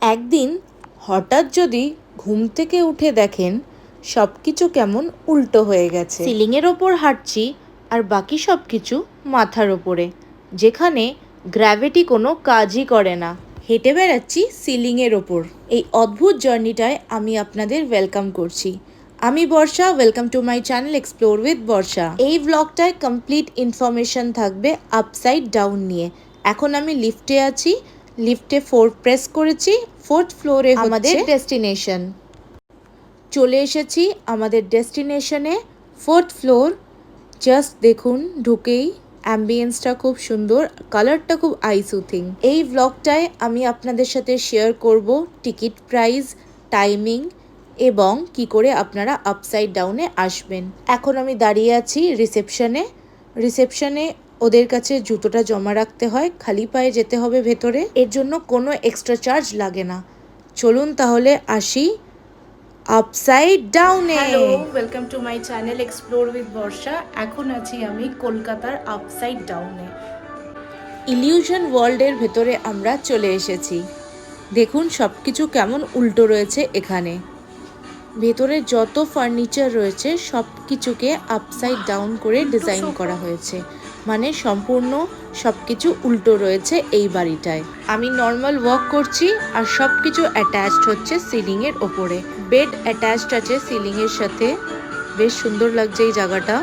একদিন হঠাৎ যদি ঘুম থেকে উঠে দেখেন সব কিছু কেমন উল্টো হয়ে গেছে, সিলিংয়ের ওপর হাঁটছি আর বাকি সব কিছু মাথার ওপরে, যেখানে গ্র্যাভিটি কোনো কাজই করে না, হেঁটে বেড়াচ্ছি সিলিংয়ের ওপর। এই অদ্ভুত জার্নিটায় আমি আপনাদের ওয়েলকাম করছি। আমি Barsha, welcome to my channel explore with Barsha. এই ব্লগটায় কমপ্লিট ইনফরমেশন থাকবে আপসাইড ডাউন নিয়ে। এখন আমি লিফটে আছি, লিফটে 4 প্রেস করেছি, 4th ফ্লোরে আমাদের ডেস্টিনেশন। চলে এসেছি আমাদের ডেস্টিনেশনে, 4th ফ্লোর। জাস্ট দেখুন, ঢুকেই অ্যাম্বিয়েন্সটা খুব সুন্দর, কালারটা খুব আই সুথিং। এই ব্লগটায় আমি আপনাদের সাথে শেয়ার করব টিকিট প্রাইস, টাইমিং এবং কি করে আপনারা আপসাইড ডাউনে আসবেন। এখন আমি দাঁড়িয়ে আছি রিসেপশনে ওদের কাছে জুতোটা জমা রাখতে হয়, খালি পায়ে যেতে হবে ভেতরে, এর জন্য কোনো এক্সট্রা চার্জ লাগে না। চলুন তাহলে আসি আপসাইড ডাউনে। Hello, welcome to my channel explore with Barsha. এখন আছি আমি কলকাতার আপসাইড ডাউনে। ইলিউশন ওয়ার্ল্ডের ভেতরে আমরা চলে এসেছি। দেখুন সব কিছু কেমন উল্টো রয়েছে এখানে। ভেতরে যত ফার্নিচার রয়েছে সব কিছুকে আপসাইড ডাউন করে ডিজাইন করা হয়েছে, মানে সম্পূর্ণ সব কিছু উল্টো রয়েছে এই বাড়িটায়। আমি নর্মাল ওয়াক করছি আর সব কিছু অ্যাটাচড হচ্ছে সিলিংয়ের ওপরে। বেড অ্যাটাচড আছে সিলিংয়ের সাথে, বেশ সুন্দর লাগছে এই জায়গাটা।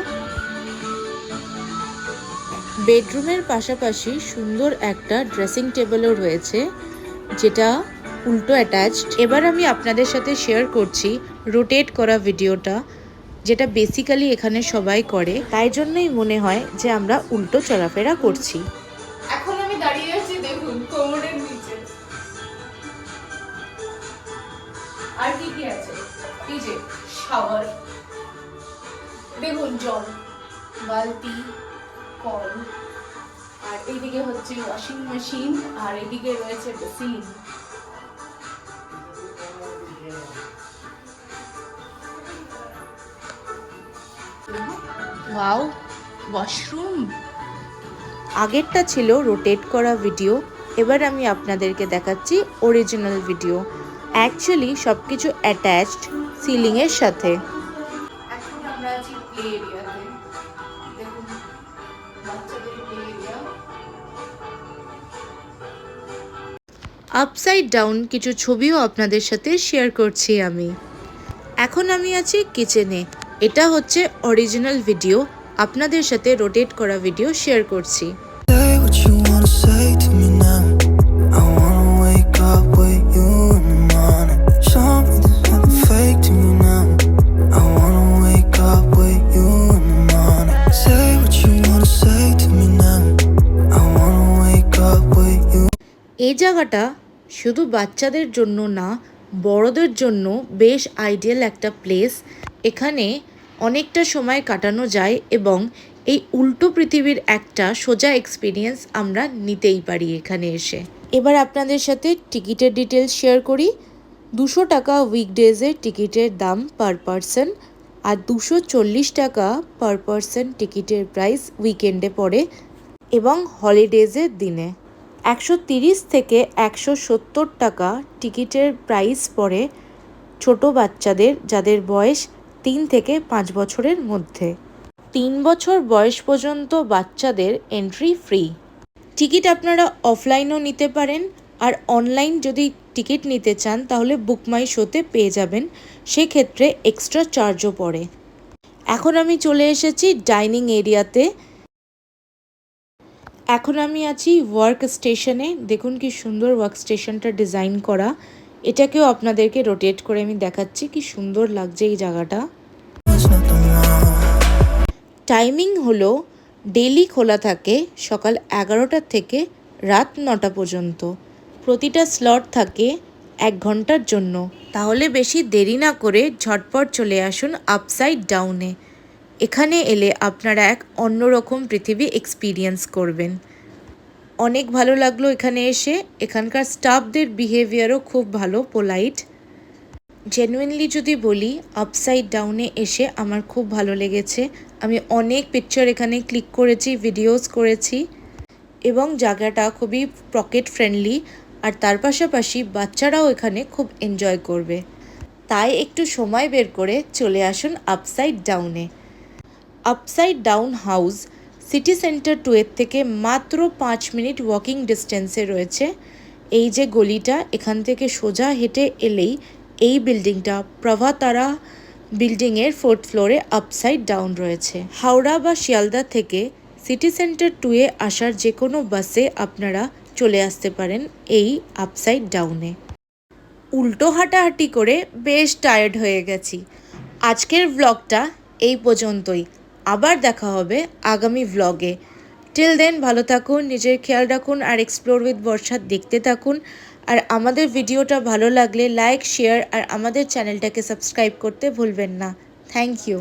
বেডরুমের পাশাপাশি সুন্দর একটা ড্রেসিং টেবিলও রয়েছে, যেটা উল্টো অ্যাটাচড। এবার আমি আপনাদের সাথে শেয়ার করছি রোটেট করা ভিডিওটা, যেটা বেসিক্যালি এখানে সবাই করে, তাই জন্যই মনে হয় যে আমরা উল্টো চলাফেরা করছি। এখন আমি দাঁড়িয়ে আছি, দেখুন কোমরের নিচে। আর কি কি আছে, এই যে শাওয়ার, দেখুন জল, বালতি, কল, আর এইদিকে হচ্ছে ওয়াশিং মেশিন, আর এদিকে রয়েছে বেসিন। Wow, washroom. আগেরটা ছিল রোটেট করা ভিডিও, এবার আমি আপনাদেরকে দেখাচ্ছি অরিজিনাল ভিডিও। অ্যাকচুয়ালি সব কিছু অ্যাটাচড সিলিংয়ের সাথে। এখন আমরা আছি প্লে এরিয়াতে, দেখুন বাচ্চাদের প্লে এরিয়া। আপসাইড ডাউন কিছু ছবিও আপনাদের সাথে শেয়ার করছি আমি। এখন আমি আছি কিচেনে। এটা হচ্ছে অরিজিনাল ভিডিও, আপনাদের সাথে রোটেট করা ভিডিও শেয়ার করছি। এই জায়গাটা শুধু বাচ্চাদের জন্য না, বড়দের জন্য বেশ আইডিয়াল একটা প্লেস। এখানে অনেকটা সময় কাটানো যায় এবং এই উল্টো পৃথিবীর একটা সোজা এক্সপিরিয়েন্স আমরা নিতেই পারি এখানে এসে। এবার আপনাদের সাথে টিকিটের ডিটেলস শেয়ার করি। 200 টাকা উইকডেজের টিকিটের দাম পার পারসন, আর 240 টাকা পার পারসন টিকিটের প্রাইস উইকেন্ডে পড়ে এবং হলিডেজের দিনে। 130 থেকে 170 টাকা টিকিটের প্রাইস পড়ে ছোট বাচ্চাদের, যাদের বয়স 3 থেকে 5 বছরের মধ্যে। 3 বছর বয়স পর্যন্ত বাচ্চাদের এন্ট্রি ফ্রি। টিকিট আপনারা অফলাইনও নিতে পারেন, আর অনলাইন যদি টিকিট নিতে চান তাহলে বুক মাই শোতে পেয়ে যাবেন, সেক্ষেত্রে এক্সট্রা চার্জও পড়ে। এখন আমি চলে এসেছি ডাইনিং এরিয়াতে। এখন আমি আছি ওয়ার্ক স্টেশনে। দেখুন কি সুন্দর ওয়ার্ক স্টেশনটা ডিজাইন করা। এটাকেও আপনাদেরকে রোটেট করে আমি দেখাচ্ছি, কি সুন্দর লাগছে এই জায়গাটা। টাইমিং হলো ডেইলি খোলা থাকে সকাল 11টা থেকে রাত 9টা পর্যন্ত। প্রতিটা স্লট থাকে 1 ঘন্টার জন্য। তাহলে বেশি দেরি না করে ঝটপট চলে আসুন আপসাইড ডাউনে। এখানে এলে আপনারা এক অন্যরকম পৃথিবী এক্সপিরিয়েন্স করবেন। অনেক ভালো লাগলো এখানে এসে। এখানকার স্টাফদের বিহেভিয়ারও খুব ভালো, পোলাইট। জেনুইনলি যদি বলি, আপসাইড ডাউনে এসে আমার খুব ভালো লেগেছে। আমি অনেক পিকচার এখানে ক্লিক করেছি, ভিডিওস করেছি, এবং জায়গাটা খুবই পকেট ফ্রেন্ডলি। আর তার পাশাপাশি বাচ্চারাও এখানে খুব এনজয় করবে। তাই একটু সময় বের করে চলে আসুন আপসাইড ডাউনে। Upside down house city centre 2 এর থেকে মাত্র 5 মিনিট ওয়াকিং ডিস্টেন্সে রয়েছে। এই যে গলিটা, এখান থেকে সোজা হেঁটে এলেই এই বিল্ডিংটা প্রভাতারা বিল্ডিংয়ের 4th ফ্লোরে আপসাইড ডাউন রয়েছে। হাওড়া বা শিয়ালদা থেকে সিটি সেন্টার 2 এ আসার যে কোনো বাসে আপনারা চলে আসতে পারেন এই আপসাইড ডাউনে। উল্টো হাঁটাহাঁটি করে বেশ টায়ার্ড হয়ে গেছি। আজকের ব্লগটা এই পর্যন্তই। আবার দেখা হবে আগামী ব্লগে। টিল দেন ভালো থাকুন, নিজের খেয়াল রাখুন আর এক্সপ্লোর উইথ বর্ষা দেখতে থাকুন। আর আমাদের ভিডিওটা ভালো লাগলে লাইক, শেয়ার আর আমাদের চ্যানেলটাকে সাবস্ক্রাইব করতে ভুলবেন না। Thank you.